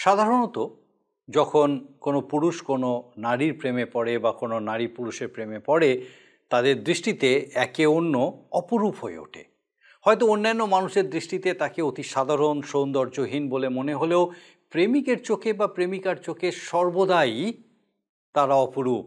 সাধারণত যখন কোনো পুরুষ কোনো নারীর প্রেমে পড়ে বা কোনো নারী পুরুষের প্রেমে পড়ে, তাদের দৃষ্টিতে একে অন্য অপরূপ হয়ে ওঠে। হয়তো অন্যান্য মানুষের দৃষ্টিতে তাকে অতি সাধারণ সৌন্দর্যহীন বলে মনে হলেও প্রেমিকের চোখে বা প্রেমিকার চোখে সর্বদাই তারা অপরূপ।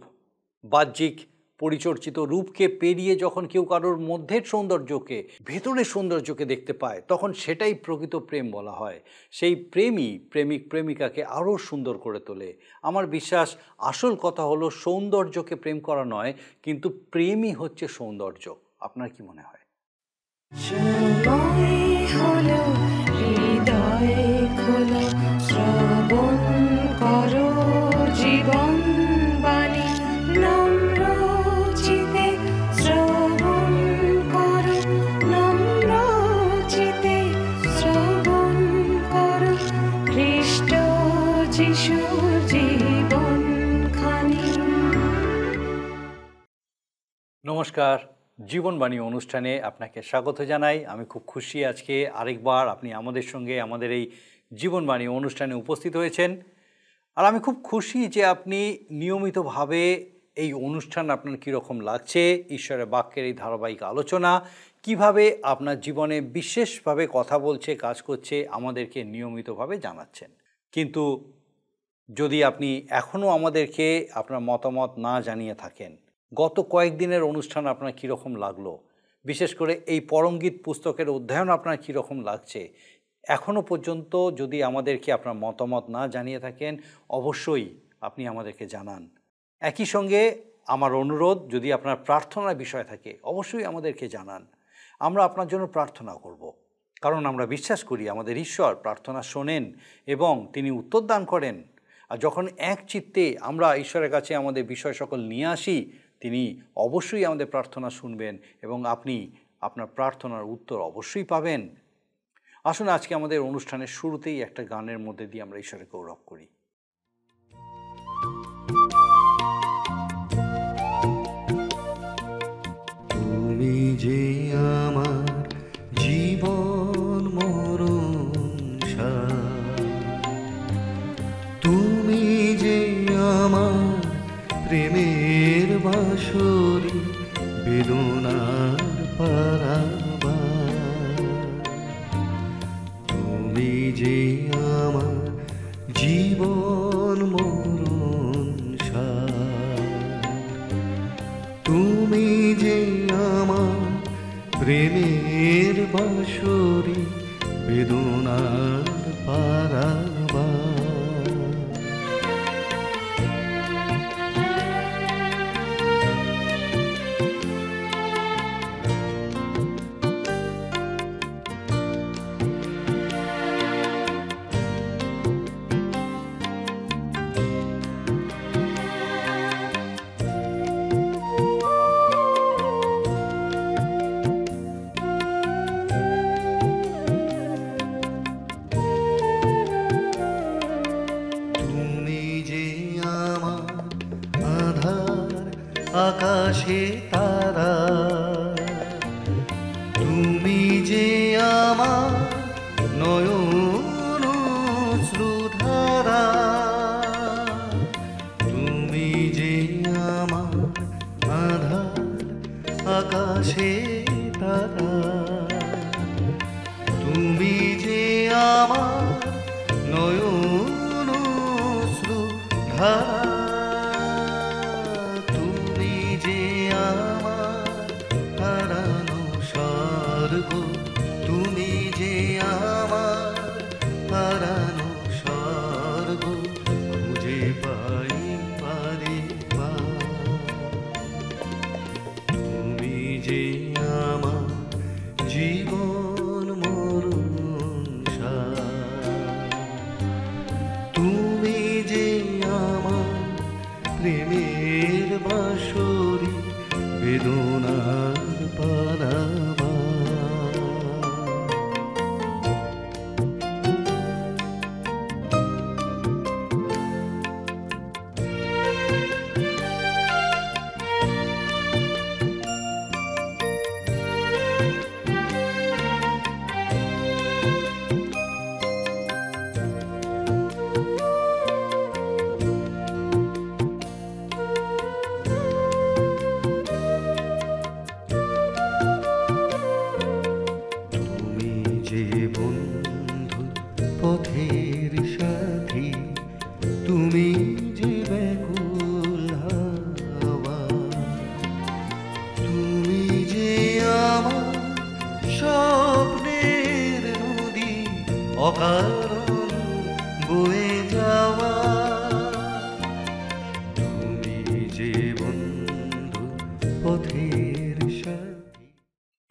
বাহ্যিক পরিচর্চিত রূপকে পেরিয়ে যখন কেউ কারোর মধ্যের সৌন্দর্যকে, ভেতরের সৌন্দর্যকে দেখতে পায়, তখন সেটাই প্রকৃত প্রেম বলা হয়। সেই প্রেমই প্রেমিক প্রেমিকাকে আরও সুন্দর করে তোলে। আমার বিশ্বাস আসল কথা হলো সৌন্দর্যকে প্রেম করা নয়, কিন্তু প্রেমই হচ্ছে সৌন্দর্য। আপনার কি মনে হয়? নমস্কার, জীবনবাণী অনুষ্ঠানে আপনাকে স্বাগত জানাই। আমি খুব খুশি আজকে আরেকবার আপনি আমাদের সঙ্গে আমাদের এই জীবনবাণী অনুষ্ঠানে উপস্থিত হয়েছেন। আর আমি খুব খুশি যে আপনি নিয়মিতভাবে এই অনুষ্ঠান আপনার কীরকম লাগছে, ঈশ্বরের বাক্যের এই ধারাবাহিক আলোচনা কিভাবে আপনার জীবনে বিশেষভাবে কথা বলছে, কাজ করছে, আমাদেরকে নিয়মিতভাবে জানাচ্ছেন। কিন্তু যদি আপনি এখনও আমাদেরকে আপনার মতামত না জানিয়ে থাকেন, গত কয়েকদিনের অনুষ্ঠান আপনার কীরকম লাগলো, বিশেষ করে এই পরমগীত পুস্তকের অধ্যয়ন আপনার কীরকম লাগছে, এখনও পর্যন্ত যদি আমাদেরকে আপনার মতামত না জানিয়ে থাকেন, অবশ্যই আপনি আমাদেরকে জানান। একই সঙ্গে আমার অনুরোধ, যদি আপনার প্রার্থনার বিষয় থাকে অবশ্যই আমাদেরকে জানান। আমরা আপনার জন্য প্রার্থনা করব, কারণ আমরা বিশ্বাস করি আমাদের ঈশ্বর প্রার্থনা শোনেন এবং তিনি উত্তর দান করেন। আর যখন এক চিত্তে আমরা ঈশ্বরের কাছে আমাদের বিষয় সকল নিয়ে আসি, তিনি অবশ্যই আমাদের প্রার্থনা শুনবেন এবং আপনি আপনার প্রার্থনার উত্তর অবশ্যই পাবেন। আসুন আজকে আমাদের অনুষ্ঠানের শুরুতেই একটা গানের মধ্যে দিয়ে আমরা ঈশ্বরের গৌরব করি। তুমি যে আমার জীবন মরণ সার, তুমি যে আমার প্রেমের বাঁশরি, বেদনার পারাবার, তুমি যে আমার জীবন মরণ সার, তুমি যে আমার প্রেমের বাঁশরি, বেদনার পারাবার। আকাশে তারা, তুমি যে আমার নয়ন শ্রুধারা, তুমি যে আমার আধার আকাশে তারা, তুমি যে আমার নয়ন শ্রুধারা, তুমি যে আমার হারানো স্বর্গ, খুঁজে পাই পারে পা, তুমি যে আমার জীবন মরণ সার, তুমি যে আমার প্রেমের বাঁশরি, বেদনার পারাবার।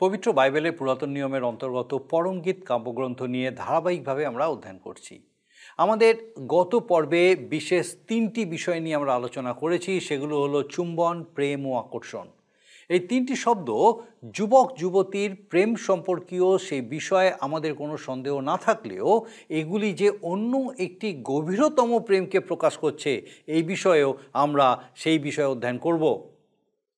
পবিত্র বাইবেলের পুরাতন নিয়মের অন্তর্গত পরমগীত কাব্যগ্রন্থ নিয়ে ধারাবাহিকভাবে আমরা অধ্যয়ন করছি। আমাদের গত পর্বে বিশেষ 3টি বিষয় নিয়ে আমরা আলোচনা করেছি। সেগুলো হলো চুম্বন, প্রেম ও আকর্ষণ। এই 3টি শব্দ যুবক যুবতীর প্রেম সম্পর্কীয় সেই বিষয়ে আমাদের কোনো সন্দেহ না থাকলেও এগুলি যে অন্য একটি গভীরতম প্রেমকে প্রকাশ করছে এই বিষয়েও আমরা সেই বিষয়ে অধ্যয়ন করব।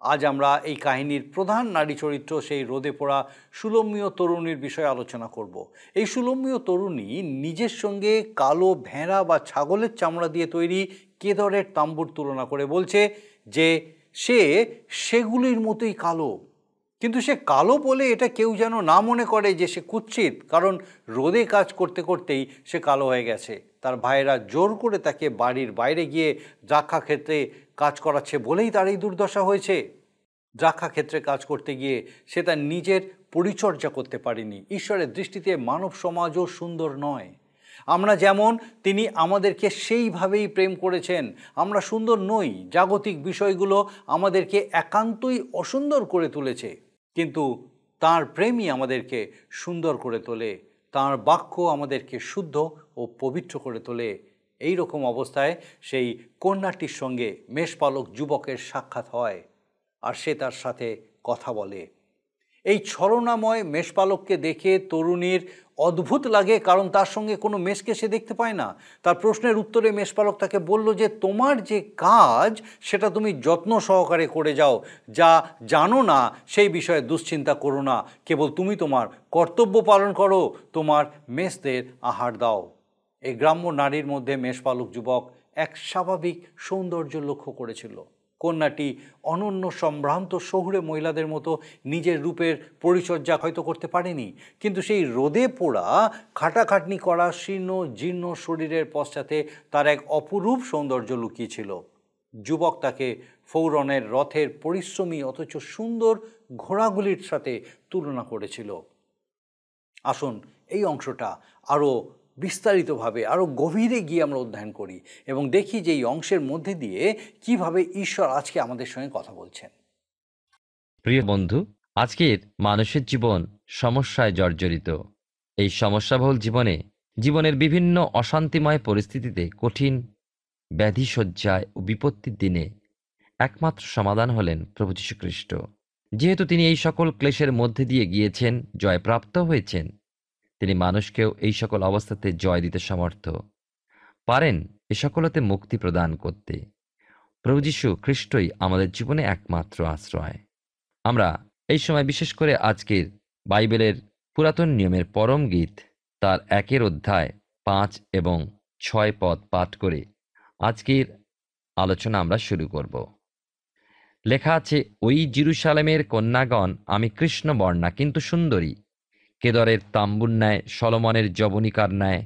আজ আমরা এই কাহিনীর প্রধান নারী চরিত্র সেই রোদে পোড়া সুলম্মীয় তরুণীর বিষয়ে আলোচনা করব। এই সুলম্মীয় তরুণী নিজের সঙ্গে কালো ভেড়া বা ছাগলের চামড়া দিয়ে তৈরি কেদরের তাম্বুর তুলনা করে বলছে যে সে সেগুলির মতোই কালো। কিন্তু সে কালো বলে এটা কেউ যেন না মনে করে যে সে কুৎসিত, কারণ রোদে কাজ করতে করতেই সে কালো হয়ে গেছে। তার ভাইয়েরা জোর করে তাকে বাড়ির বাইরে গিয়ে দ্রাক্ষা ক্ষেত্রে কাজ করাচ্ছে বলেই তার এই দুর্দশা হয়েছে। দ্রাক্ষা ক্ষেত্রে কাজ করতে গিয়ে সে তার নিজের পরিচর্যা করতে পারেনি। ঈশ্বরের দৃষ্টিতে মানব সমাজও সুন্দর নয়। আমরা যেমন, তিনি আমাদেরকে সেইভাবেই প্রেম করেছেন। আমরা সুন্দর নই। জাগতিক বিষয়গুলো আমাদেরকে একান্তই অসুন্দর করে তুলেছে, কিন্তু তাঁর প্রেমই আমাদেরকে সুন্দর করে তোলে। তাঁর বাক্য আমাদেরকে শুদ্ধ ও পবিত্র করে তোলে। এই রকম অবস্থায় সেই কন্যাটির সঙ্গে মেষপালক যুবকের সাক্ষাৎ হয়, আর সে তার সাথে কথা বলে। এই ছলনাময় মেষপালককে দেখে তরুণীর অদ্ভুত লাগে, কারণ তার সঙ্গে কোনো মেষকে সে দেখতে পায় না। তার প্রশ্নের উত্তরে মেষপালক তাকে বলল যে তোমার যে কাজ সেটা তুমি যত্ন সহকারে করে যাও, যা জানো না সেই বিষয়ে দুশ্চিন্তা করো না, কেবল তুমি তোমার কর্তব্য পালন করো, তোমার মেষদের আহার দাও। এই গ্রাম্য নারীর মধ্যে মেষপালক যুবক এক স্বাভাবিক সৌন্দর্য লক্ষ্য করেছিল। কন্যাটি অনন্য সম্ভ্রান্ত শহুরে মহিলাদের মতো নিজের রূপের পরিচর্যা হয়তো করতে পারেনি, কিন্তু সেই রোদে পোড়া খাটাখাটনি করা শীর্ণ জীর্ণ শরীরের পশ্চাতে তার এক অপরূপ সৌন্দর্য লুকিয়েছিল। যুবক তাকে ফৌরনের রথের পরিশ্রমী অথচ সুন্দর ঘোড়াগুলির সাথে তুলনা করেছিল। আসুন এই অংশটা আরও বিস্তারিতভাবে আরও গভীরে গিয়ে আমরা অধ্যয়ন করি এবং দেখি যে এই অংশের মধ্যে দিয়ে কিভাবে ঈশ্বর আজকে আমাদের সঙ্গে কথা বলছেন। প্রিয় বন্ধু, আজকের মানুষের জীবন সমস্যায় জর্জরিত। এই সমস্যাবহুল জীবনের বিভিন্ন অশান্তিময় পরিস্থিতিতে, কঠিন ব্যাধিশয্যায় ও বিপত্তির দিনে একমাত্র সমাধান হলেন প্রভু যীশু খ্রিস্ট। যেহেতু তিনি এই সকল ক্লেশের মধ্যে দিয়ে গিয়েছেন, জয়প্রাপ্ত হয়েছেন, তিনি মানুষকেও এই সকল অবস্থাতে জয় দিতে সমর্থ, পারেন এ সকলতে মুক্তি প্রদান করতে। প্রভু যীশু খ্রিস্টই আমাদের জীবনে একমাত্র আশ্রয়। আমরা এই সময় বিশেষ করে আজকের বাইবেলের পুরাতন নিয়মের পরম গীত তার 1 অধ্যায় 5 এবং 6 পদ পাঠ করে আজকের আলোচনা আমরা শুরু করব। লেখা আছে, ওই জেরুসালেমের কন্যাগণ আমি কৃষ্ণবর্ণা কিন্তু সুন্দরী, কেদরের তাম্বুর ন্যায়, সলোমনের যবনিকার ন্যায়।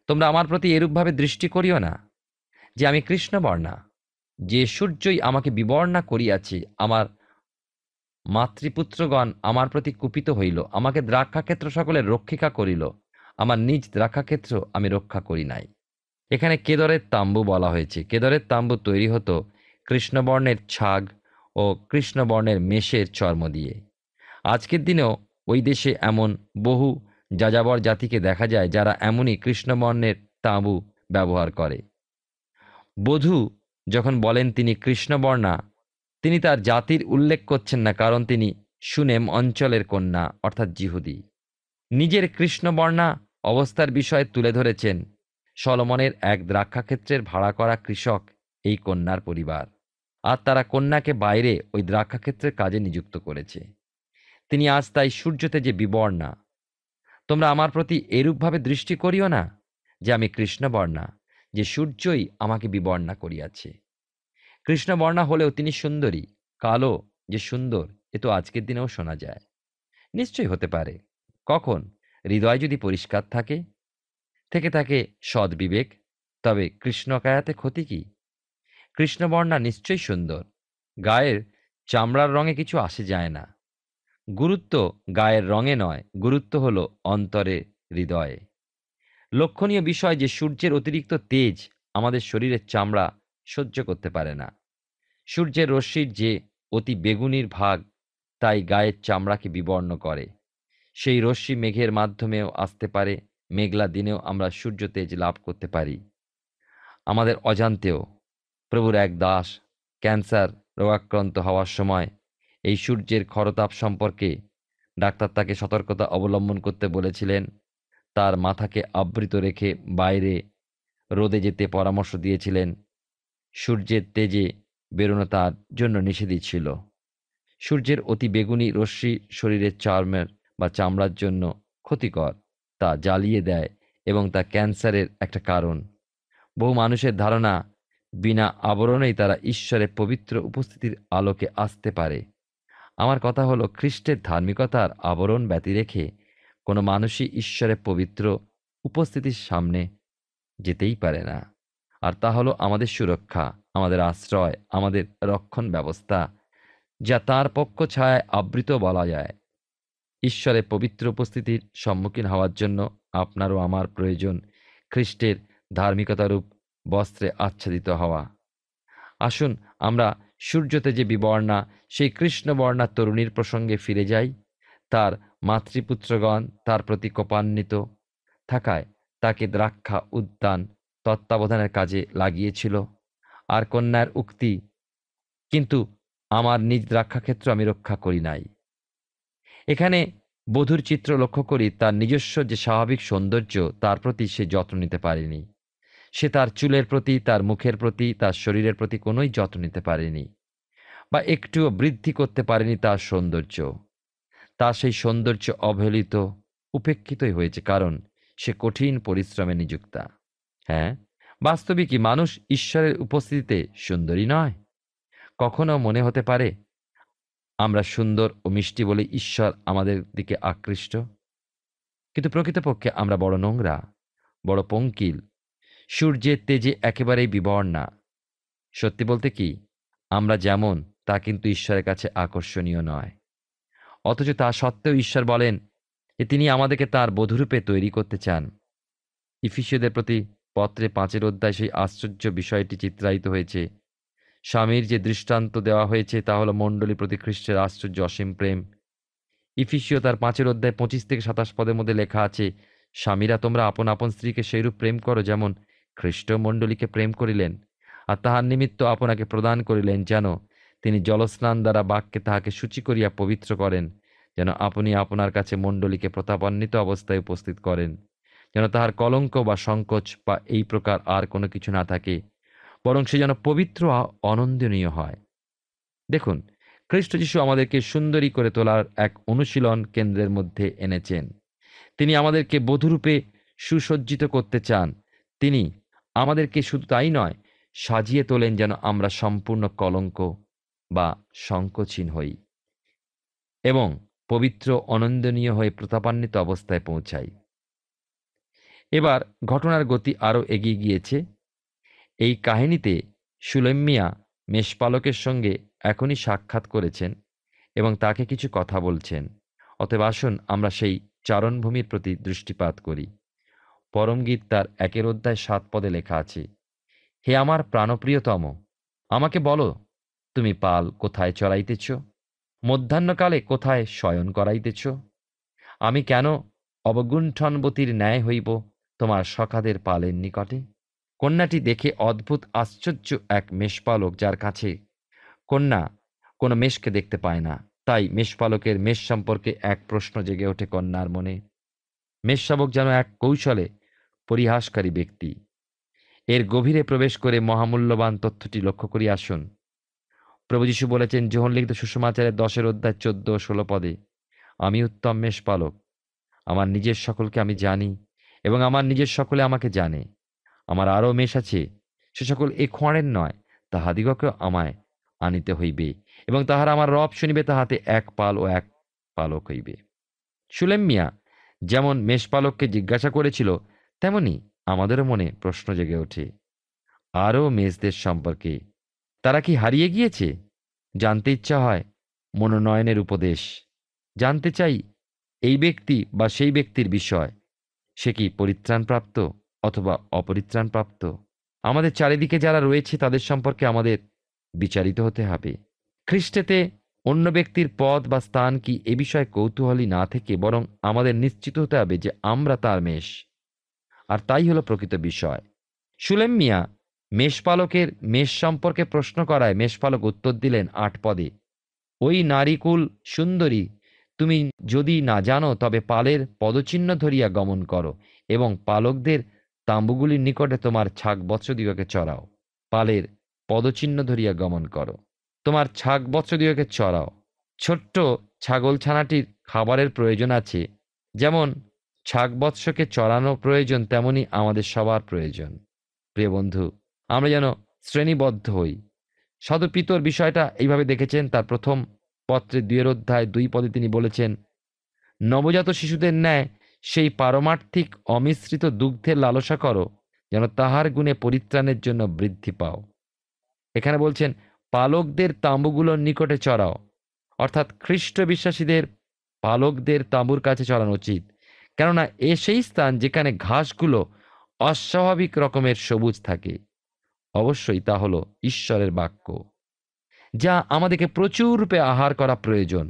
তোমরা আমার প্রতি এরূপভাবে দৃষ্টি করিও না যে আমি কৃষ্ণবর্ণা। যে সূর্যই আমাকে বিবর্ণা করিয়াছে, আমার মাতৃপুত্রগণ আমার প্রতি কুপিত হইল। আমাকে দ্রাক্ষাক্ষেত্র সকলের রক্ষিকা করিল, আমার নিজ দ্রাক্ষাক্ষেত্র আমি রক্ষা করি নাই। এখানে কেদরের তাম্বু বলা হয়েছে। কেদরের তাম্বু তৈরি হতো কৃষ্ণবর্ণের ছাগ ও কৃষ্ণবর্ণের মেষের চর্ম দিয়ে। আজকের দিনেও ওই দেশে এমন বহু যাযাবর জাতিকে দেখা যায় যারা এমনই কৃষ্ণবর্ণের তাঁবু ব্যবহার করে। বধূ যখন বলেন তিনি কৃষ্ণবর্ণা, তিনি তার জাতির উল্লেখ করছেন না, কারণ তিনি সুনেম অঞ্চলের কন্যা অর্থাৎ জিহুদি। নিজের কৃষ্ণবর্ণা অবস্থার বিষয়ে তুলে ধরেছেন সলোমনের এক দ্রাক্ষাক্ষেত্রের ভাড়া করা কৃষক এই কন্যার পরিবার, আর তারা কন্যাকে বাইরে ওই দ্রাক্ষাক্ষেত্রের কাজে নিযুক্ত করেছে। তিনি আজ তাই সূর্যতে যে বিবর্ণা। তোমরা আমার প্রতি এরূপভাবে দৃষ্টি করিও না যে আমি কৃষ্ণবর্ণা, যে সূর্যই আমাকে বিবর্ণা করিয়াছে। কৃষ্ণবর্ণা হলেও তিনি সুন্দরী। কালো যে সুন্দর, এ তো আজকের দিনেও শোনা যায়। নিশ্চয়ই হতে পারে। কখন? হৃদয় যদি পরিষ্কার থেকে থাকে সদ্বিবেক, তবে কৃষ্ণকায়াতে ক্ষতি কি? কৃষ্ণবর্ণা নিশ্চয়ই সুন্দর। গায়ের চামড়ার রঙে কিছু আসে যায় না। গুরুত্ব গায়ের রঙে নয়, গুরুত্ব হলো অন্তরে, হৃদয়ে। লক্ষণীয় বিষয় যে সূর্যের অতিরিক্ত তেজ আমাদের শরীরের চামড়া সহ্য করতে পারে না। সূর্যের রশ্মির যে অতি বেগুনির ভাগ তাই গায়ের চামড়াকে বিবর্ণ করে। সেই রশ্মি মেঘের মাধ্যমেও আসতে পারে, মেঘলা দিনেও আমরা সূর্য তেজ লাভ করতে পারি। আমাদের অজান্তেও প্রভুর এক দাস ক্যান্সার রোগাক্রান্ত হওয়ার সময় এই সূর্যের খরতাপ সম্পর্কে ডাক্তার তাকে সতর্কতা অবলম্বন করতে বলেছিলেন। তার মাথাকে আবৃত রেখে বাইরে রোদে যেতে পরামর্শ দিয়েছিলেন। সূর্যের তেজে বেরোনো তার জন্য নিষেধই ছিল। সূর্যের অতি বেগুনি রশ্মি শরীরের চর্মের বা চামড়ার জন্য ক্ষতিকর, তা জ্বালিয়ে দেয় এবং তা ক্যান্সারের একটা কারণ। বহু মানুষের ধারণা বিনা আবরণেই তারা ঈশ্বরের পবিত্র উপস্থিতির আলোকে আসতে পারে। আমার কথা হলো, খ্রিস্টের ধার্মিকতার আবরণ ব্যতি রেখে কোনো মানুষই ঈশ্বরের পবিত্র উপস্থিতির সামনে যেতেই পারে না। আর তা হলো আমাদের সুরক্ষা, আমাদের আশ্রয়, আমাদের রক্ষণ ব্যবস্থা, যা তাঁর পক্ষ ছায়ায় আবৃত বলা যায়। ঈশ্বরের পবিত্র উপস্থিতির সম্মুখীন হওয়ার জন্য আপনার ও আমার প্রয়োজন খ্রিস্টের ধার্মিকতারূপ বস্ত্রে আচ্ছাদিত হওয়া। আসুন আমরা সূর্যতেজে বিবর্ণা সেই কৃষ্ণবর্ণা তরুণীর প্রসঙ্গে ফিরে যাই। তার মাতৃপুত্রগণ তার প্রতি কোপান্বিত থাকায় তাকে দ্রাক্ষা উদ্যান তত্ত্বাবধানের কাজে লাগিয়েছিল। আর কন্যার উক্তি, কিন্তু আমার নিজ দ্রাক্ষাক্ষেত্র আমি রক্ষা করি নাই। এখানে বধূর চিত্র লক্ষ্য করি, তার নিজস্ব যে স্বাভাবিক সৌন্দর্য তার প্রতি সে যত্ন নিতে পারেনি। সে তার চুলের প্রতি, তার মুখের প্রতি, তার শরীরের প্রতি কোনোই যত্ন নিতে পারেনি, বা একটুও বৃদ্ধি করতে পারেনি তার সৌন্দর্য। তার সেই সৌন্দর্য অবহেলিত, উপেক্ষিতই হয়েছে, কারণ সে কঠিন পরিশ্রমে নিযুক্তা। হ্যাঁ, বাস্তবিকই মানুষ ঈশ্বরের উপস্থিতিতে সুন্দরী নয়। কখনো মনে হতে পারে আমরা সুন্দর ও মিষ্টি বলে ঈশ্বর আমাদের দিকে আকৃষ্ট, কিন্তু প্রকৃতপক্ষে আমরা বড় নোংরা, বড় পঙ্কিল, সূর্যের তেজে একেবারেই বিবর্ণা। সত্যি বলতে কি, আমরা যেমন তা কিন্তু ঈশ্বরের কাছে আকর্ষণীয় নয়। অথচ তা সত্ত্বেও ঈশ্বর বলেন যে তিনি আমাদেরকে তাঁর বধূরূপে তৈরি করতে চান। ইফিসীয়দের প্রতি পত্রে 5 অধ্যায় সেই আশ্চর্য বিষয়টি চিত্রায়িত হয়েছে। স্বামীর যে দৃষ্টান্ত দেওয়া হয়েছে তা হল মণ্ডলীর প্রতি খ্রিস্টের আশ্চর্য অসীম প্রেম। ইফিসীয় তার 5 অধ্যায় 25 থেকে 27 পদের মধ্যে লেখা আছে, স্বামীরা তোমরা আপন আপন স্ত্রীকে সেইরূপ প্রেম করো, যেমন খ্রিস্ট মণ্ডলীকে প্রেম করিলেন, আর তাহার নিমিত্ত আপনাকে প্রদান করিলেন, যেন তিনি জলস্নান দ্বারা বাক্যে তাহাকে শুচি করিয়া পবিত্র করেন, যেন আপনি আপনার কাছে মণ্ডলীকে প্রতাপান্বিত অবস্থায় উপস্থিত করেন, যেন তাহার কলঙ্ক বা সংকোচ বা এই প্রকার আর কোনো কিছু না থাকে, বরং সে যেন পবিত্র অনন্দনীয় হয়। দেখুন, খ্রিস্ট যীশু আমাদেরকে সুন্দরী করে তোলার এক অনুশীলন কেন্দ্রের মধ্যে এনেছেন। তিনি আমাদেরকে বধূরূপে সুসজ্জিত করতে চান। তিনি আমাদেরকে শুধু তাই নয়, সাজিয়ে তোলেন যেন আমরা সম্পূর্ণ কলঙ্ক বা সংকোচহীন হই এবং পবিত্র অনন্দনীয় হয়ে প্রতাপান্বিত অবস্থায় পৌঁছাই। এবার ঘটনার গতি আরও এগিয়ে গিয়েছে। এই কাহিনীতে সুলেম্মিয়া মেষপালকের সঙ্গে এখনই সাক্ষাৎ করেছেন এবং তাকে কিছু কথা বলছেন। অতএব আসুন আমরা সেই চারণভূমির প্রতি দৃষ্টিপাত করি। পরমগীত তার 1 অধ্যায় 7 পদে লেখা আছে, হে আমার প্রাণপ্রিয়তম, আমাকে বলো, তুমি পাল কোথায় চড়াইতেছ? মধ্যাহ্নকালে কোথায় শয়ন করাইতেছ? আমি কেন অবগুণ্ঠনবতীর ন্যায় হইব তোমার সখাদের পালের নিকটে? কন্যাটি দেখে অদ্ভুত আশ্চর্য এক মেষপালক, যার কাছে কন্যা কোনো মেষকে দেখতে পায় না। তাই মেষপালকের মেষ সম্পর্কে এক প্রশ্ন জেগে ওঠে কন্যার মনে। মেষশাবক যেন এক কৌশলে পরিহাসকারী ব্যক্তি। এর গভীরে প্রবেশ করে মহামূল্যবান তথ্যটি লক্ষ্য করি আসুন। প্রভু যীশু বলেছেন যোহন লিখিত সুসমাচারের 10 অধ্যায় 14 ও 16 পদে, আমি উত্তম মেষপালক, আমার নিজের সকলকে আমি জানি এবং আমার নিজের সকলে আমাকে জানে। আমার আরও মেষ আছে, সে সকল এ খোঁড়ের নয়, তাহাদিগকেও আমায় আনিতে হইবে এবং তাহারা আমার রব শুনিবে, তাহাতে এক পাল ও এক পালক হইবে। সুলেম্মিয়া যেমন মেষপালককে জিজ্ঞাসা করেছিল, তেমনি আমাদেরও মনে প্রশ্ন জেগে ওঠে আরও মেষদের সম্পর্কে। তারা কি হারিয়ে গিয়েছে? জানতে ইচ্ছা হয় মনোনয়নের উপদেশ। জানতে চাই এই ব্যক্তি বা সেই ব্যক্তির বিষয়, সে কি পরিত্রাণপ্রাপ্ত অথবা অপরিত্রাণপ্রাপ্ত। আমাদের চারিদিকে যারা রয়েছে তাদের সম্পর্কে আমাদের বিচারিত হতে হবে। খ্রিস্টেতে অন্য ব্যক্তির পদ বা স্থান কি এ বিষয়ে কৌতূহলী না থেকে বরং আমাদের নিশ্চিত হতে হবে যে আমরা তার মেষ, আর তাই হলো প্রকৃত বিষয়। সুলেম মিয়া মেষপালকের মেষ সম্পর্কে প্রশ্ন করায় মেষপালক উত্তর দিলেন ৮ পদে, ওই নারীকুল সুন্দরী, তুমি যদি না জানো তবে পালের পদচিহ্ন ধরিয়া গমন করো এবং পালকদের তাম্বুগুলির নিকটে তোমার ছাগ বৎসদিগকে চড়াও। পালের পদচিহ্ন ধরিয়া গমন করো, তোমার ছাগ বৎসদিগকে চড়াও। ছোট্ট ছাগল ছানাটির খাবারের প্রয়োজন আছে, যেমন ছাগ বৎসকে চড়ানো প্রয়োজন, তেমনি আমাদের সবার প্রয়োজন। প্রিয় বন্ধু, আমরা যেন শ্রেণীবদ্ধ হই। সাধু পিতর বিষয়টা এইভাবে দেখেছেন। তার প্রথম পত্রে ২ অধ্যায় ২ পদে তিনি বলেছেন, নবজাত শিশুদের ন্যায় সেই পারমার্থিক অমিশ্রিত দুগ্ধের লালসা করো, যেন তাহার গুণে পরিত্রাণের জন্য বৃদ্ধি পাও। এখানে বলছেন পালকদের তাঁবুগুলোর নিকটে চড়াও, অর্থাৎ খ্রিস্ট বিশ্বাসীদের পালকদের তাঁবুর কাছে চড়ানো উচিত, কেননা এ সেই স্থান যেখানে ঘাসগুলো অস্বাভাবিক রকমের সবুজ থাকে। অবশ্যই তা হলো ঈশ্বরের বাক্য, যা আমাদেরকে প্রচুর রূপে আহার করা প্রয়োজন।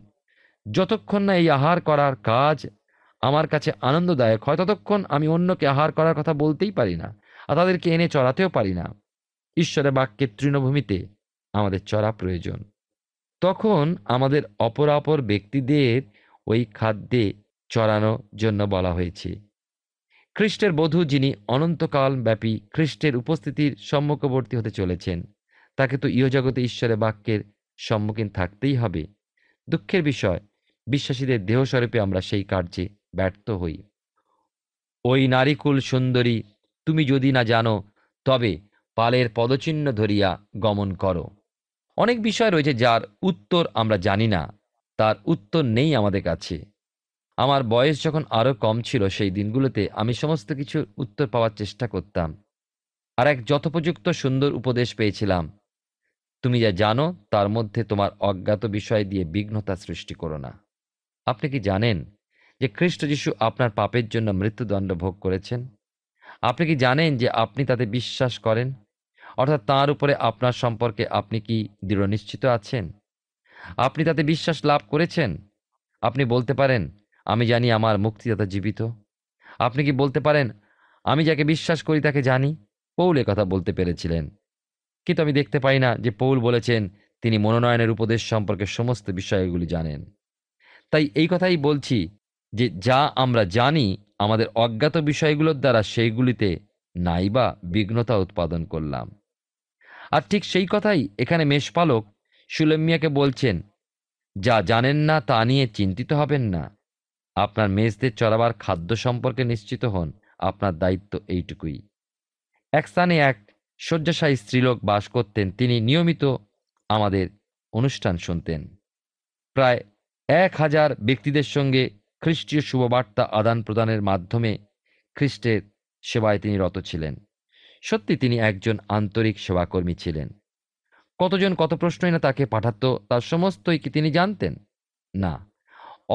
যতক্ষণ না এই আহার করার কাজ আমার কাছে আনন্দদায়ক হয়, ততক্ষণ আমি অন্যকে আহার করার কথা বলতেই পারি না, আর তাদেরকে এনে চড়াতেও পারি না। ঈশ্বরের বাক্যের তৃণভূমিতে আমাদের চড়া প্রয়োজন। তখন আমাদের অপরাপর ব্যক্তিদের ওই খাদ্যে চড়ানোর জন্য বলা হয়েছে। খ্রিস্টের বধূ, যিনি অনন্তকাল ব্যাপী খ্রিস্টের উপস্থিতির সম্মুখবর্তী হতে চলেছেন, তাকে তো ইহজগতে ঈশ্বরের বাক্যের সম্মুখীন থাকতেই হবে। দুঃখের বিষয়, বিশ্বাসীদের দেহস্বরূপে আমরা সেই কার্যে ব্যর্থ হই। ওই নারীকুল সুন্দরী, তুমি যদি না জানো তবে পালের পদচিহ্ন ধরিয়া গমন করো। অনেক বিষয় রয়েছে যার উত্তর আমরা জানি না, তার উত্তর নেই আমাদের কাছে। আমার বয়স যখন আরও কম ছিল, সেই দিনগুলোতে আমি সমস্ত কিছুর উত্তর পাওয়ার চেষ্টা করতাম, আর এক যথোপযুক্ত সুন্দর উপদেশ পেয়েছিলাম, তুমি যা জানো তার মধ্যে তোমার অজ্ঞাত বিষয় দিয়ে বিঘ্নতা সৃষ্টি করো না। আপনি কি জানেন যে খ্রিস্ট যিশু আপনার পাপের জন্য মৃত্যুদণ্ড ভোগ করেছেন? আপনি কি জানেন যে আপনি তাতে বিশ্বাস করেন, অর্থাৎ তাঁর উপরে আপনার সম্পর্কে আপনি কি দৃঢ় নিশ্চিত আছেন? আপনি তাতে বিশ্বাস লাভ করেছেন? আপনি বলতে পারেন, আমি জানি আমার মুক্তিদাতা জীবিত। আপনি কি বলতে পারেন, আমি যাকে বিশ্বাস করি তাকে জানি? পৌল কথা বলতে পেরেছিলেন, কিন্তু আমি দেখতে পাই না যে পৌল বলেছেন তিনি মনোনয়নের উপদেশ সম্পর্কে সমস্ত বিষয়গুলি জানেন। তাই এই কথাই বলছি যে যা আমরা জানি, আমাদের অজ্ঞাত বিষয়গুলোর দ্বারা সেইগুলিতে নাইবা বিঘ্নতা উৎপাদন করলাম। আর ঠিক সেই কথাই এখানে মেষপালক সুলেম মিয়াকে বলছেন, যা জানেন না তা নিয়ে চিন্তিত হবেন না। আপনার মেষদের চড়াবার খাদ্য সম্পর্কে নিশ্চিত হন, আপনার দায়িত্ব এইটুকুই। এক স্থানে এক শয্যাশায়ী স্ত্রীলোক বাস করতেন। তিনি নিয়মিত আমাদের অনুষ্ঠান শুনতেন। প্রায় ১,০০০ ব্যক্তিদের সঙ্গে খ্রিস্টীয় শুভবার্তা আদান প্রদানের মাধ্যমে খ্রিস্টের সেবায় তিনি রত ছিলেন। সত্যি তিনি একজন আন্তরিক সেবাকর্মী ছিলেন। কতজন কত প্রশ্নই না তাকে পাঠাতো, তার সমস্তই কি তিনি জানতেন? না।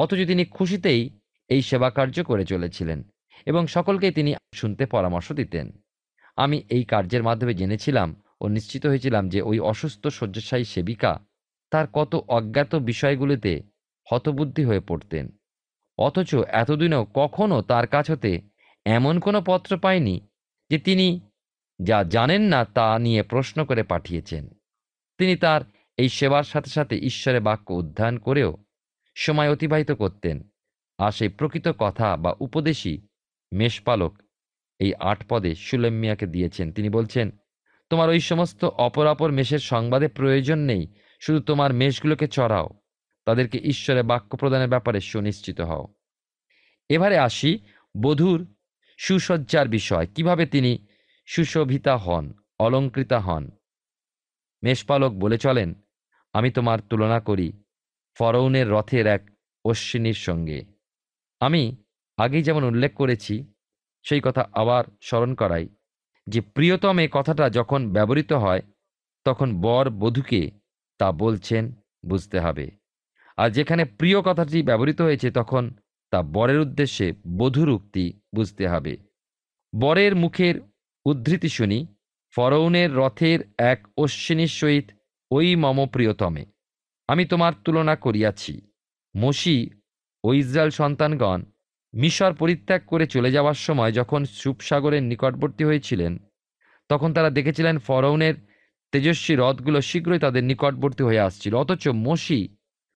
অথচ তিনি খুশিতেই এই সেবা কার্য করে চলেছিলেন এবং সকলকেই তিনি শুনতে পরামর্শ দিতেন। আমি এই কার্যের মাধ্যমে জেনেছিলাম ও নিশ্চিত হয়েছিলাম যে ওই অসুস্থ শয্যাশায়ী সেবিকা তার কত অজ্ঞাত বিষয়গুলিতে হতবুদ্ধি হয়ে পড়তেন, অথচ এতদিনেও কখনো তার কাছ হতে এমন কোনো পত্র পায়নি যে তিনি যা জানেন না তা নিয়ে প্রশ্ন করে পাঠিয়েছেন। তিনি তার এই সেবার সাথে সাথে ঈশ্বরের বাক্য অধ্যয়ন করেও সময় অতিবাহিত করতেন। আর সেই প্রকৃত কথা বা উপদেশই মেষপালক এই ৮ পদে সুলেম মিয়াকে দিয়েছেন। তিনি বলছেন, তোমার ওই সমস্ত অপরাপর মেষের সংবাদে প্রয়োজন নেই, শুধু তোমার মেষগুলোকে চড়াও, তাদেরকে ঈশ্বরের বাক্য প্রদানের ব্যাপারে সুনিশ্চিত হও। এবারে আসি বধূর সুসজ্জার বিষয়, কিভাবে তিনি সুশোভিতা হন, অলঙ্কৃতা হন। মেষপালক বলে চলেন, আমি তোমার তুলনা করি ফরৌনের রথের এক অশ্বিনীর সঙ্গে। আমি আগেই যেমন উল্লেখ করেছি, সেই কথা আবার স্মরণ করাই যে প্রিয়তমে কথাটা যখন ব্যবহৃত হয় তখন বর বধূকে তা বলছেন বুঝতে হবে, আর যেখানে প্রিয় কথাটি ব্যবহৃত হয়েছে তখন তা বরের উদ্দেশ্যে বধূর উক্তি বুঝতে হবে। বরের মুখের উদ্ধৃতি শুনি, ফরৌনের রথের এক অশ্বিনীর সহিত ওই মম প্রিয়তমে। আমি তোমার তুলনা করিয়াছি। মোশি ও ইসরায়েল সন্তানগণ মিশর পরিত্যাগ করে চলে যাওয়ার সময় যখন সুপসাগরের নিকটবর্তী হয়েছিলেন, তখন তারা দেখেছিলেন ফরৌনের তেজস্বী রথগুলো শীঘ্রই তাদের নিকটবর্তী হয়ে আসছিল। অথচ মোশি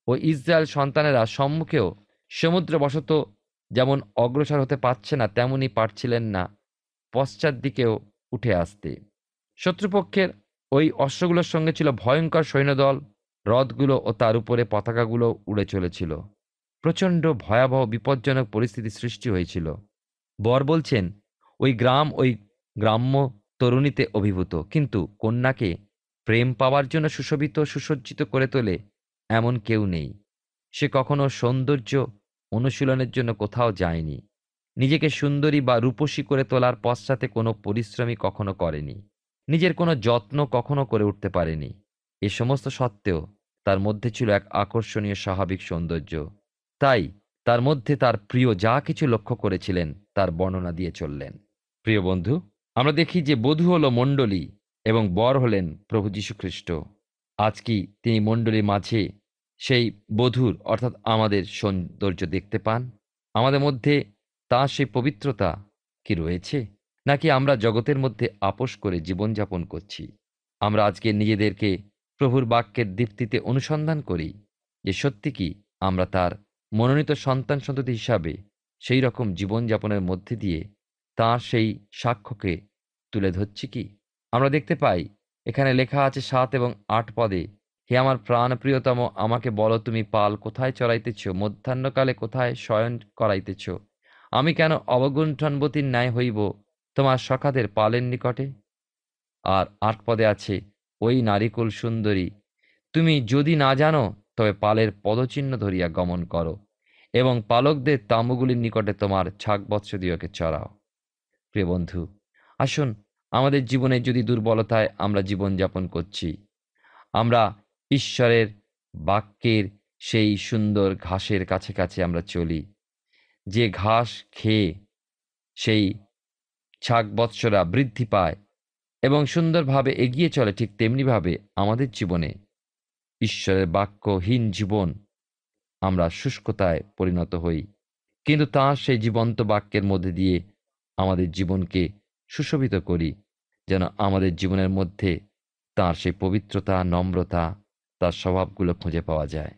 ও ইসরায়েল সন্তানেরা সম্মুখেও সমুদ্রবশত যেমন অগ্রসর হতে পারছে না, তেমনি পারছিলেন না পশ্চাৎ দিকেও উঠে আসতে। শত্রুপক্ষের ওই অস্ত্রগুলোর সঙ্গে ছিল ভয়ঙ্কর সৈন্যদল, রথগুলো ও তার উপরে পতাকাগুলো উড়ে চলেছিল। প্রচণ্ড ভয়াবহ বিপজ্জনক পরিস্থিতি সৃষ্টি হয়েছিল। বর বলছেন, ওই গ্রাম্য তরুণীতে অভিভূত, কিন্তু কন্যাকে প্রেম পাওয়ার জন্য সুশোভিত সুসজ্জিত করে তোলে এমন কেউ নেই। সে কখনো সৌন্দর্য অনুশীলনের জন্য কোথাও যায়নি। নিজেকে সুন্দরী বা রূপসী করে তোলার পশ্চাতে কোনো পরিশ্রমই কখনো করেনি। নিজের কোনো যত্ন কখনো করে উঠতে পারেনি। এ সমস্ত সত্ত্বেও তার মধ্যে ছিল এক আকর্ষণীয় স্বাভাবিক সৌন্দর্য। তাই তার মধ্যে তার প্রিয় যা কিছু লক্ষ্য করেছিলেন তার বর্ণনা দিয়ে চললেন। প্রিয় বন্ধু, আমরা দেখি যে বধূ হল মণ্ডলী এবং বর হলেন প্রভু যীশু খ্রিস্ট। আজ কি তিনি মণ্ডলীর মাঝে সেই বধূর অর্থাৎ আমাদের সৌন্দর্য দেখতে পান? আমাদের মধ্যে তার সেই পবিত্রতা কি রয়েছে, নাকি আমরা জগতের মধ্যে আপোস করে জীবনযাপন করছি? আমরা আজকে নিজেদেরকে প্রভুর বাক্যের দীপ্তিতে অনুসন্ধান করি যে সত্যি কি আমরা তার মনোনীত সন্তান সন্ততি হিসাবে সেই রকম জীবনযাপনের মধ্যে দিয়ে তার সেই সাক্ষ্যকে তুলে ধরছি কি? আমরা দেখতে পাই এখানে লেখা আছে 7 এবং 8 পদে, হে আমার প্রাণ প্রিয়তম, আমাকে বলো তুমি পাল কোথায় চড়াইতেছ, মধ্যাহ্নকালে কোথায় শয়ন করাইতেছ? আমি কেন অবগুণ্ঠনবতীর ন্যায় হইব তোমার সখাদের পালের নিকটে? আর 8 পদে আছে, ওই নারীকুল সুন্দরী, তুমি যদি না জানো তবে পালের পদচিহ্ন ধরিয়া গমন করো এবং পালকদের তাঁবুগুলির নিকটে তোমার ছাগবৎসদিওকে চড়াও। প্রিয় বন্ধু, আসুন আমাদের জীবনে যদি দুর্বলতায় আমরা জীবনযাপন করছি, আমরা ঈশ্বরের বাক্যের সেই সুন্দর ঘাসের কাছে কাছে আমরা চলি, যে ঘাস খেয়ে সেই ছাগবৎসরা বৃদ্ধি পায় এবং সুন্দরভাবে এগিয়ে চলে, ঠিক তেমনিভাবে আমাদের জীবনে ঈশ্বরের বাক্যহীন জীবন আমরা শুষ্কতায় পরিণত হই। কিন্তু তাঁর সেই জীবন্ত বাক্যের মধ্যে দিয়ে আমাদের জীবনকে সুশোভিত করি, যেন আমাদের জীবনের মধ্যে তাঁর সেই পবিত্রতা, নম্রতা, তার স্বভাবগুলো খুঁজে পাওয়া যায়।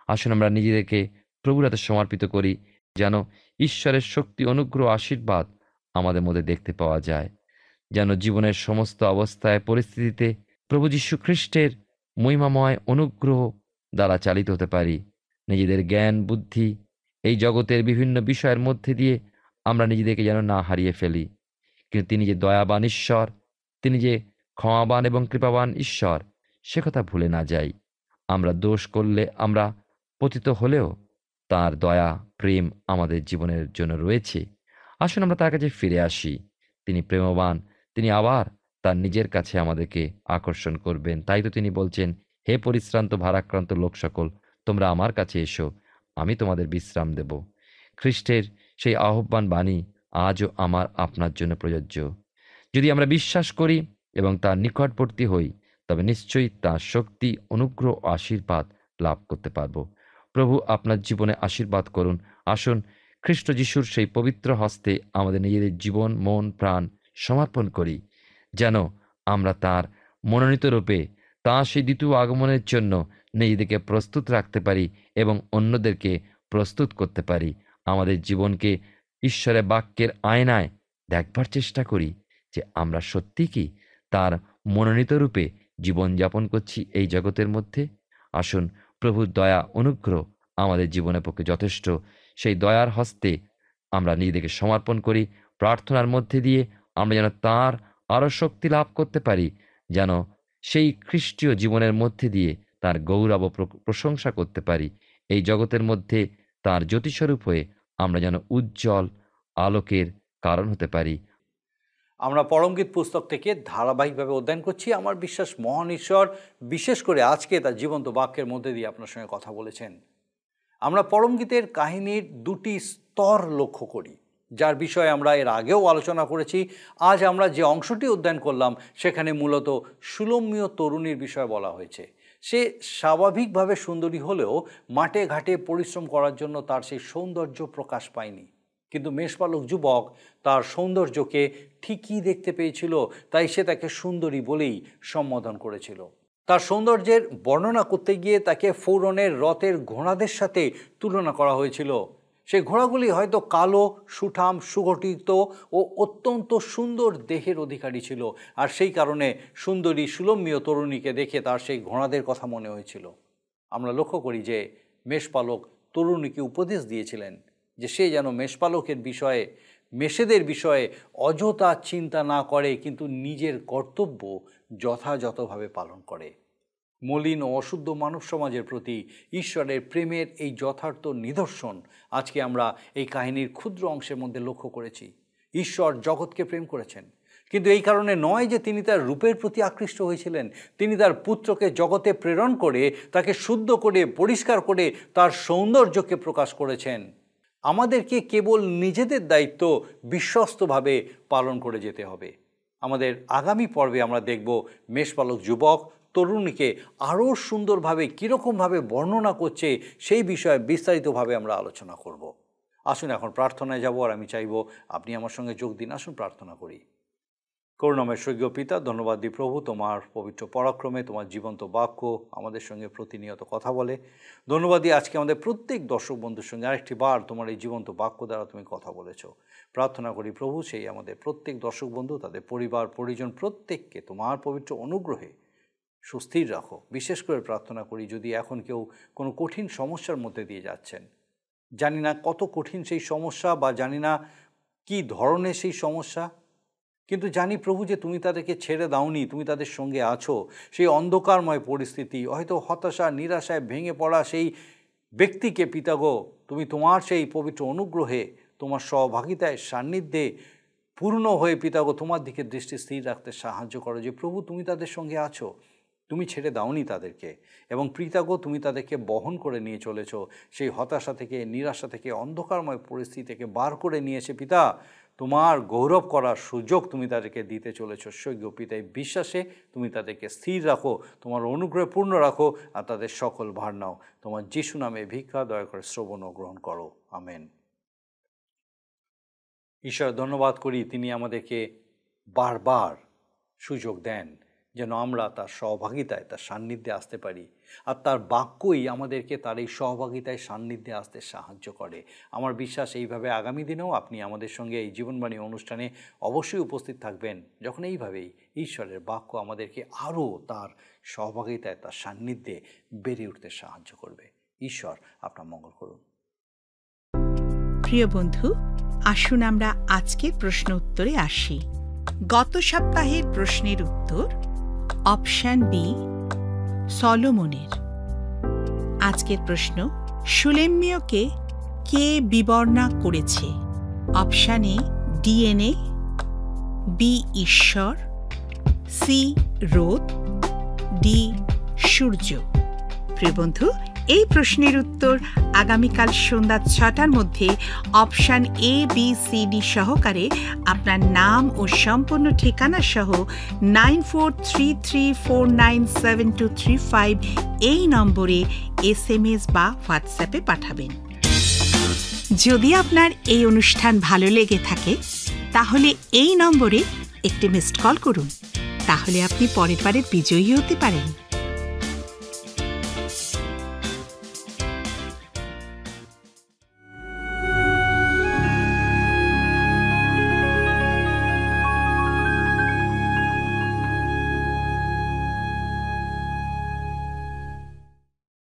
আসুন আমরা নিজেদেরকে প্রভুর হাতে সমর্পিত করি, যেন ঈশ্বরের শক্তি, অনুগ্রহ, আশীর্বাদ আমাদের মধ্যে দেখতে পাওয়া যায়। যেন জীবনের সমস্ত অবস্থায়, পরিস্থিতিতে প্রভু যীশু খ্রিস্টের মহিমাময় অনুগ্রহ দ্বারা চালিত হতে পারি। নিজেদের জ্ঞান, বুদ্ধি, এই জগতের বিভিন্ন বিষয়ের মধ্যে দিয়ে আমরা নিজেদেরকে যেন না হারিয়ে ফেলি। কিন্তু তিনি যে দয়াবান ঈশ্বর, তিনি যে ক্ষমাবান এবং কৃপাবান ঈশ্বর, সে কথা ভুলে না যাই। আমরা দোষ করলে, আমরা পতিত হলেও তার দয়া, প্রেম আমাদের জীবনের জন্য রয়েছে। আসুন আমরা তার কাছে ফিরে আসি। তিনি প্রেমবান, তিনি আবার তার নিজের কাছে আমাদেরকে আকর্ষণ করবেন। তাই তো তিনি বলছেন, হে পরিশ্রান্ত ভারাক্রান্ত লোক সকল, তোমরা আমার কাছে এসো, আমি তোমাদের বিশ্রাম দেব। খ্রিস্টের সেই আহ্বান বাণী আজও আমার আপনার জন্য প্রযোজ্য। যদি আমরা বিশ্বাস করি এবং তার নিকটবর্তী হই, তবে নিশ্চয়ই তার শক্তি, অনুগ্রহ ও আশীর্বাদ লাভ করতে পারব। প্রভু আপনার জীবনে আশীর্বাদ করুন। আসুন খ্রিস্ট যিশুর সেই পবিত্র হস্তে আমাদের নিজেদের জীবন, মন, প্রাণ সমর্পণ করি, যেন আমরা তার মনোনীত রূপে তাঁর সেই দ্বিতীয় আগমনের জন্য নিজেদেরকে প্রস্তুত রাখতে পারি এবং অন্যদেরকে প্রস্তুত করতে পারি। আমাদের জীবনকে ঈশ্বরের বাক্যের আয়নায় দেখবার চেষ্টা করি যে আমরা সত্যি কি তার মনোনীত রূপে জীবনযাপন করছি এই জগতের মধ্যে। আসুন প্রভুর দয়া, অনুগ্রহ আমাদের জীবনের পক্ষে যথেষ্ট। সেই দয়ার হস্তে আমরা নিজেদেরকে সমর্পণ করি। প্রার্থনার মধ্যে দিয়ে আমরা যেন তাঁর আরও শক্তি লাভ করতে পারি, যেন সেই খ্রিস্টীয় জীবনের মধ্যে দিয়ে তার গৌরব ও প্রশংসা করতে পারি। এই জগতের মধ্যে তার জ্যোতিস্বরূপ হয়ে আমরা যেন উজ্জ্বল আলোকের কারণ হতে পারি। আমরা পরমগীত পুস্তক থেকে ধারাবাহিকভাবে অধ্যয়ন করছি। আমার বিশ্বাস মহান ঈশ্বর বিশেষ করে আজকে তার জীবন্ত বাক্যের মধ্যে দিয়ে আপনার সঙ্গে কথা বলেছেন। আমরা পরমগীতের কাহিনীর দুটি স্তর লক্ষ্য করি, যার বিষয়ে আমরা এর আগেও আলোচনা করেছি। আজ আমরা যে অংশটি অধ্যয়ন করলাম সেখানে মূলত সুলম্মীয় তরুণীর বিষয়ে বলা হয়েছে। সে স্বাভাবিকভাবে সুন্দরী হলেও মাঠে ঘাটে পরিশ্রম করার জন্য তার সেই সৌন্দর্য প্রকাশ পায়নি। কিন্তু মেষপালক যুবক তার সৌন্দর্যকে ঠিকই দেখতে পেয়েছিল, তাই সে তাকে সুন্দরী বলেই সম্বোধন করেছিল। তার সৌন্দর্যের বর্ণনা করতে গিয়ে তাকে ফৌরনের রথের ঘোড়াদের সাথে তুলনা করা হয়েছিল। সেই ঘোড়াগুলি হয়তো কালো, সুঠাম, সুগঠিত ও অত্যন্ত সুন্দর দেহের অধিকারী ছিল, আর সেই কারণে সুন্দরী সুলম্মীয় তরুণীকে দেখে তার সেই ঘোড়াদের কথা মনে হয়েছিল। আমরা লক্ষ্য করি যে মেষপালক তরুণীকে উপদেশ দিয়েছিলেন যে সে যেন মেষেদের বিষয়ে অযথা চিন্তা না করে, কিন্তু নিজের কর্তব্য যথাযথভাবে পালন করে। মলিন ও অশুদ্ধ মানব সমাজের প্রতি ঈশ্বরের প্রেমের এই যথার্থ নিদর্শন আজকে আমরা এই কাহিনীর ক্ষুদ্র অংশের মধ্যে লক্ষ্য করেছি। ঈশ্বর জগৎকে প্রেম করেছেন, কিন্তু এই কারণে নয় যে তিনি তার রূপের প্রতি আকৃষ্ট হয়েছিলেন। তিনি তার পুত্রকে জগতে প্রেরণ করে তাকে শুদ্ধ করে, পরিষ্কার করে তার সৌন্দর্যকে প্রকাশ করেছেন। আমাদেরকে কেবল নিজেদের দায়িত্ব বিশ্বস্তভাবে পালন করে যেতে হবে। আমাদের আগামী পর্বে আমরা দেখব মেষপালক যুবক তরুণীকে আরও সুন্দরভাবে কীরকমভাবে বর্ণনা করছে, সেই বিষয়ে বিস্তারিতভাবে আমরা আলোচনা করব। আসুন এখন প্রার্থনায় যাব, আর আমি চাইব আপনি আমার সঙ্গে যোগ দিন। আসুন প্রার্থনা করি। করুণাময় স্বর্গীয় পিতা, ধন্যবাদ দিই প্রভু, তোমার পবিত্র পরাক্রমে তোমার জীবন্ত বাক্য আমাদের সঙ্গে প্রতিনিয়ত কথা বলে। ধন্যবাদ দিই আজকে আমাদের প্রত্যেক দর্শক বন্ধুর সঙ্গে আরেকটি বার তোমার এই জীবন্ত বাক্য দ্বারা তুমি কথা বলেছো। প্রার্থনা করি প্রভু, সেই আমাদের প্রত্যেক দর্শক বন্ধু, তাদের পরিবার পরিজন প্রত্যেককে তোমার পবিত্র অনুগ্রহে সুস্থির রাখো। বিশেষ করে প্রার্থনা করি যদি এখন কেউ কোনো কঠিন সমস্যার মধ্যে দিয়ে যাচ্ছেন, জানি না কত কঠিন সেই সমস্যা বা জানি না কী ধরনের সেই সমস্যা, কিন্তু জানি প্রভু যে তুমি তাদেরকে ছেড়ে দাওনি, তুমি তাদের সঙ্গে আছো। সেই অন্ধকারময় পরিস্থিতি, হয়তো হতাশা, নিরাশায় ভেঙে পড়া সেই ব্যক্তিকে পিতাগো তুমি তোমার সেই পবিত্র অনুগ্রহে, তোমার সহভাগিতায়, সান্নিধ্যে পূর্ণ হয়ে পিতাগো তোমার দিকে দৃষ্টি স্থির রাখতে সাহায্য করো। যে প্রভু তুমি তাদের সঙ্গে আছো, তুমি ছেড়ে দাওনি তাদেরকে, এবং পিতাগো তুমি তাদেরকে বহন করে নিয়ে চলেছো সেই হতাশা থেকে, নিরাশা থেকে, অন্ধকারময় পরিস্থিতি থেকে বার করে নিয়ে এসে পিতা তোমার গৌরব করার সুযোগ তুমি তাদেরকে দিতে চলেছো। স্বর্গীয় পিতা, এই বিশ্বাসে তুমি তাদেরকে স্থির রাখো, তোমার অনুগ্রহে পূর্ণ রাখো, আর তাদের সকল ভার নাও। তোমার যিশু নামে ভিক্ষা দয়া করে শ্রবণ ও গ্রহণ করো, আমেন। ঈশ্বর ধন্যবাদ করি, তিনি আমাদেরকে বারবার সুযোগ দেন যেন আমরা তার সহভাগিতায়, তার সান্নিধ্যে আসতে পারি, আর তার বাক্যই আমাদেরকে তার এই সহভাগিতায়, সান্নিধ্যে আসতে সাহায্য করে। আমার বিশ্বাস এইভাবে আগামী দিনেও আপনি আমাদের সঙ্গে এই জীবনবাণী অনুষ্ঠানে অবশ্যই উপস্থিত থাকবেন, যখন এইভাবেই ঈশ্বরের বাক্য আমাদেরকে আরও তার সহভাগিতায়, তার সান্নিধ্যে বেড়ে উঠতে সাহায্য করবে। ঈশ্বর আপনার মঙ্গল করুন। প্রিয় বন্ধু, আসুন আমরা আজকের প্রশ্ন উত্তরে আসি। গত সপ্তাহের প্রশ্নের উত্তর অপশন বি, সলোমনের। আজকের প্রশ্ন, সুলেম্যকে কে বিবর্ণনা করেছে? অপশন এ ডিএনএ, বি ঈশ্বর, সি রোদ, ডি সূর্য। প্রিয় বন্ধু, এই প্রশ্নের উত্তর আগামীকাল সন্ধ্যা 6টার মধ্যে option A, B, C, D সহকারে আপনার নাম ও সম্পূর্ণ ঠিকানা সহ 9433497235 এই নম্বরে SMS বা হোয়াটসঅ্যাপে পাঠাবেন। যদি আপনার এই অনুষ্ঠান ভালো লেগে থাকে তাহলে এই নম্বরে একটি মিসড কল করুন, তাহলে আপনি পরের বারে বিজয়ী হতে পারেন।